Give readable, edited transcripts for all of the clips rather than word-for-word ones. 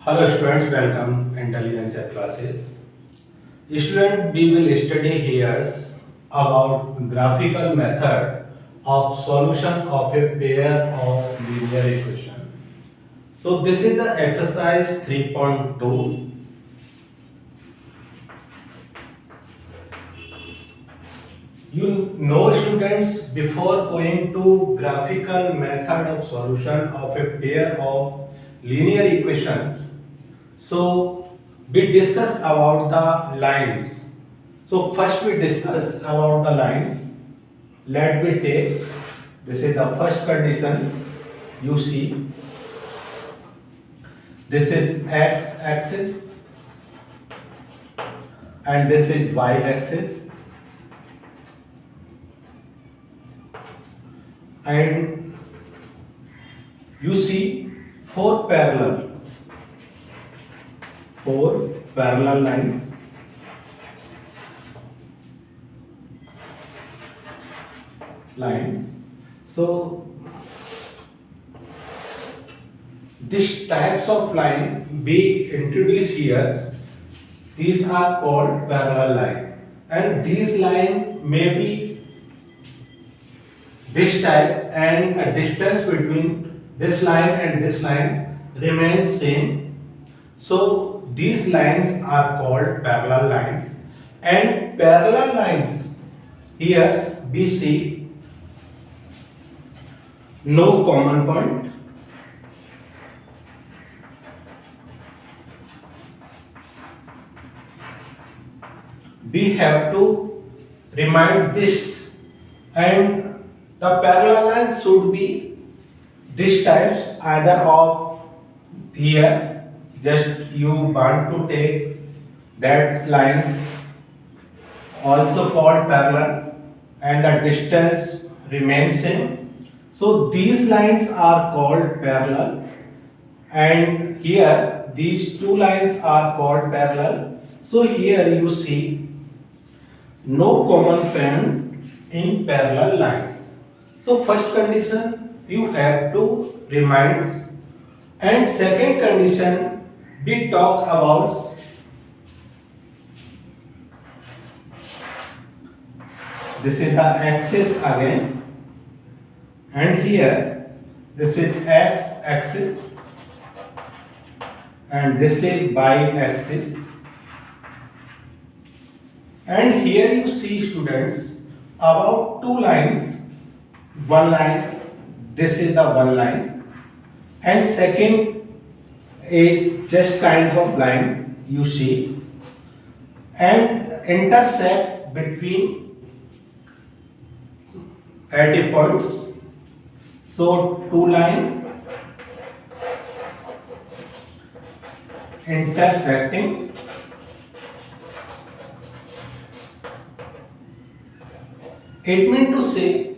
Hello students, welcome Intelligence classes. Student, we will study here about graphical method of solution of a pair of linear equation. So this is the exercise 3.2. You know students, before going to graphical method of solution of a pair of linear equations, so we discuss about the lines. So first we discuss about the line. Let me take, this is the first condition. You see, this is x axis and this is y axis, and you see four parallel lines. So these types of line we introduce here. These are called parallel line, and these line may be this type, and a distance between this line and this line remains same. So these lines are called parallel lines, and parallel lines here we see no common point, we have to remind this, and the parallel lines should be this types either of here, just you want to take that lines also called parallel and the distance remains same. So these lines are called parallel, and here these two lines are called parallel. So here you see no common point in parallel line. So first condition you have to remind, and second condition we talk about this is the axis again, and here this is x axis and this is y axis, and here you see students about two lines. One line, this is the one line, and second is just kind of line you see, and intersect between at a points. So two line intersecting, it means to say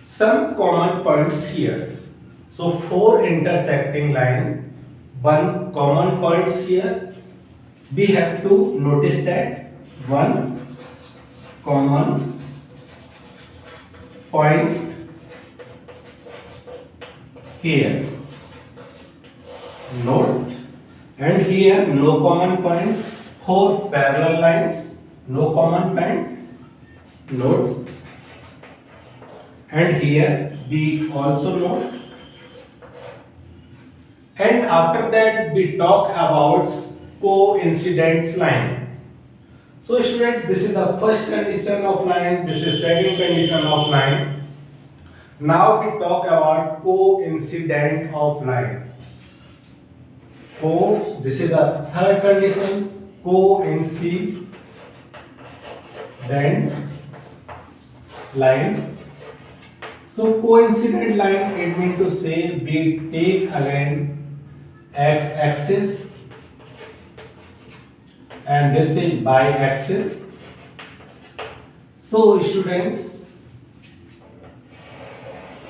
some common points here. So four intersecting line, one common points here. We have to notice that one common point here. Note, and here no common point. Four parallel lines, no common point. Note. And here we also note, and after that we talk about coincidence line. So student, this is the first condition of line, this is second condition of line. Now we talk about coincident of line. This is the third condition, coincident line. So coincident line, it means to say we take again x axis and this is y axis. So students,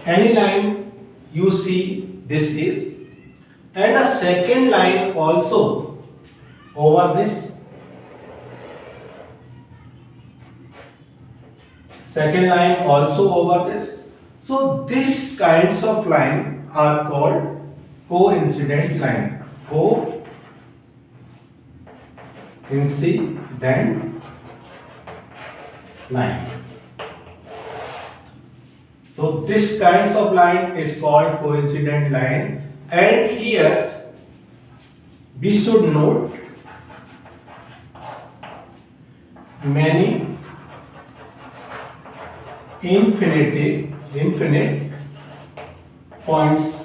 any line you see this is, and a second line also over this, second line also over this. So these kinds of line are called coincident line. coincident line. So this kinds of line is called coincident line, and here we should note many infinite points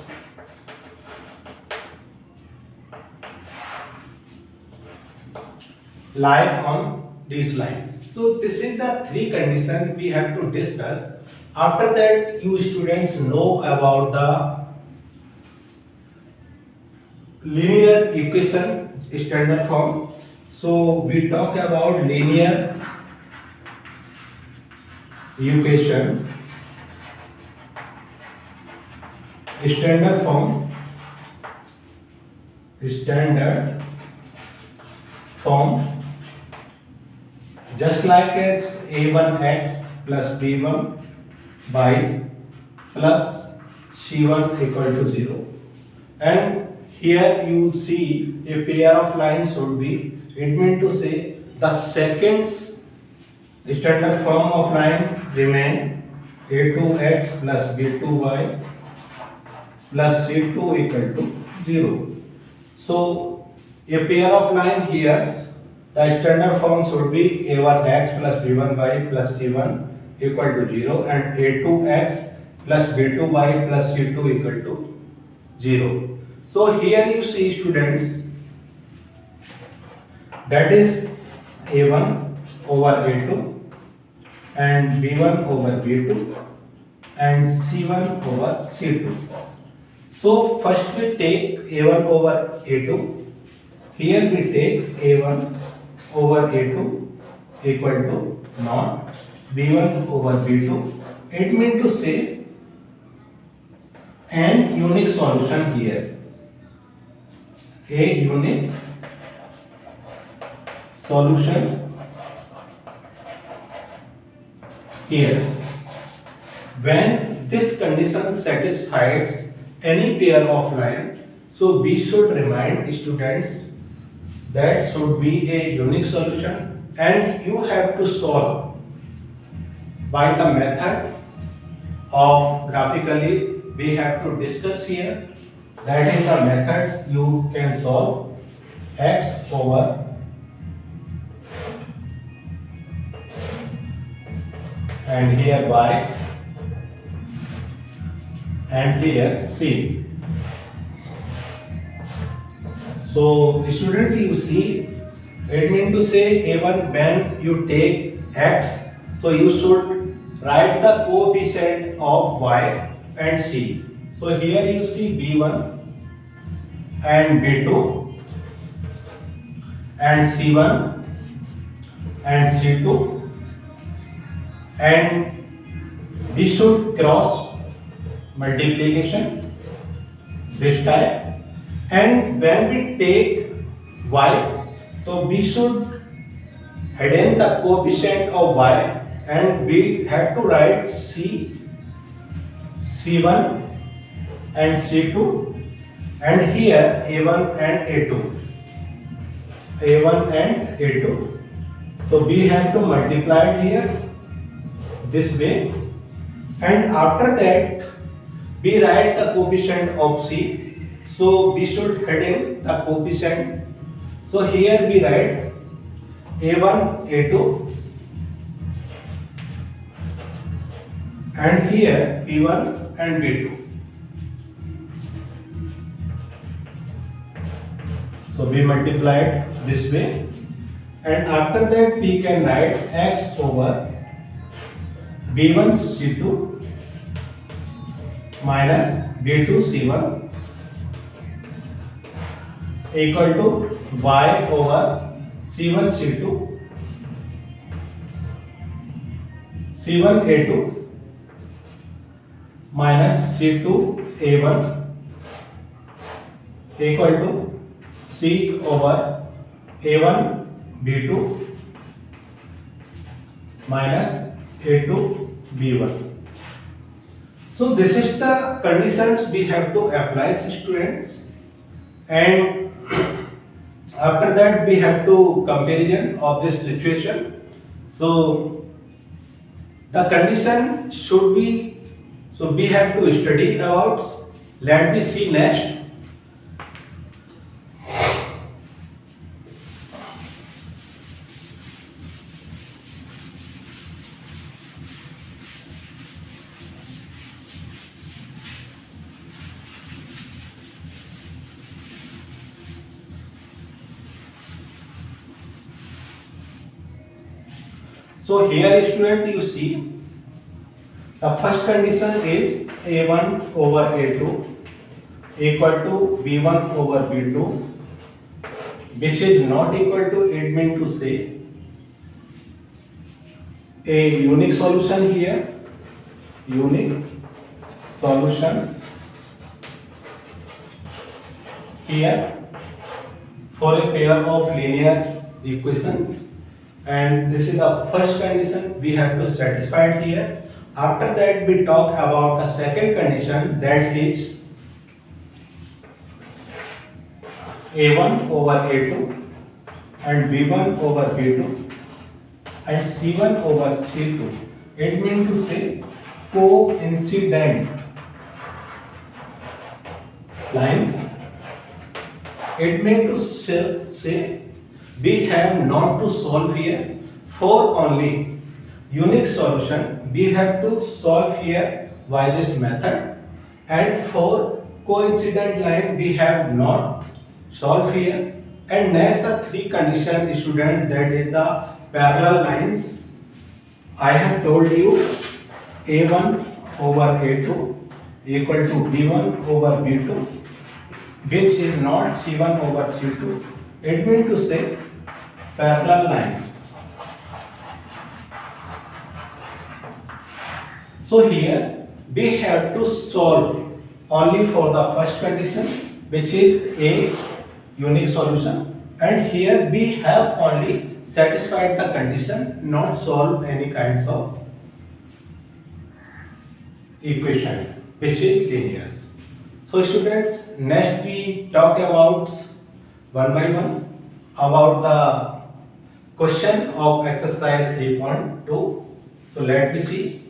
lie on these lines. So this is the three conditions we have to discuss. After that, you students know about the linear equation standard form. So we talk about linear equation standard form just like as a1x plus b1 by plus c1 equal to 0, and here you see a pair of lines should be, it means to say the second standard form of line remain a2x plus b2y plus c2 equal to 0. So a pair of line here, the standard form should be a1x plus b1y plus c1 equal to 0 and a2x plus b2y plus c2 equal to 0. So here you see students, that is a1 over a2 and b1 over b2 and c1 over c2. So first we take a1 over a2. Here we take a1 over a2 equal to naught b1 over b2. It means to say an unique solution here. A unique solution here. When this condition satisfies any pair of line, so we should remind students that should be a unique solution, and you have to solve by the method of graphically we have to discuss here. That is the methods you can solve x over and here y and here c. So student, you see, it means to say a1 when you take x, so you should write the coefficient of y and c. So here you see b1 and b2 and c1 and c2, and we should cross multiplication this type, and when we take y, so we should hidden the coefficient of y and we have to write c1 and c2 and here a1 and a2. So we have to multiply it here this way, and after that we write the coefficient of c. So we should head in the coefficient. So here we write a1 a2 and here b1 and b2. So we multiplied this way, and after that we can write x over b1 c2 minus b2 c1 equal to y over c1 c2 c1 a2 minus c2 a1 equal to c over a1 b2 minus a2 b1. So this is the conditions we have to apply, students, and After that, we have to comparison of this situation. So the condition should be, so we have to study about. Let me see next. So here student, you see the first condition is A1 over A2 equal to B1 over B2, which is not equal to, it means to say a unique solution here, unique solution here for a pair of linear equations, and this is the first condition we have to satisfy it here. After that, we talk about the second condition, that is A1 over A2 and B1 over B2 and C1 over C2. It means to say coincident lines. It means to say we have not to solve here for only unique solution. We have to solve here by this method, and for coincident line we have not solve here. And next, the three condition student, that is the parallel lines. I have told you A1 over A2 equal to B1 over B2, which is not C1 over C2. It means to say parallel lines. So here we have to solve only for the first condition, which is a unique solution, and here we have only satisfied the condition, not solve any kinds of equation which is linear. So students, next we talk about one by one about the question of exercise 3.2. So let me see.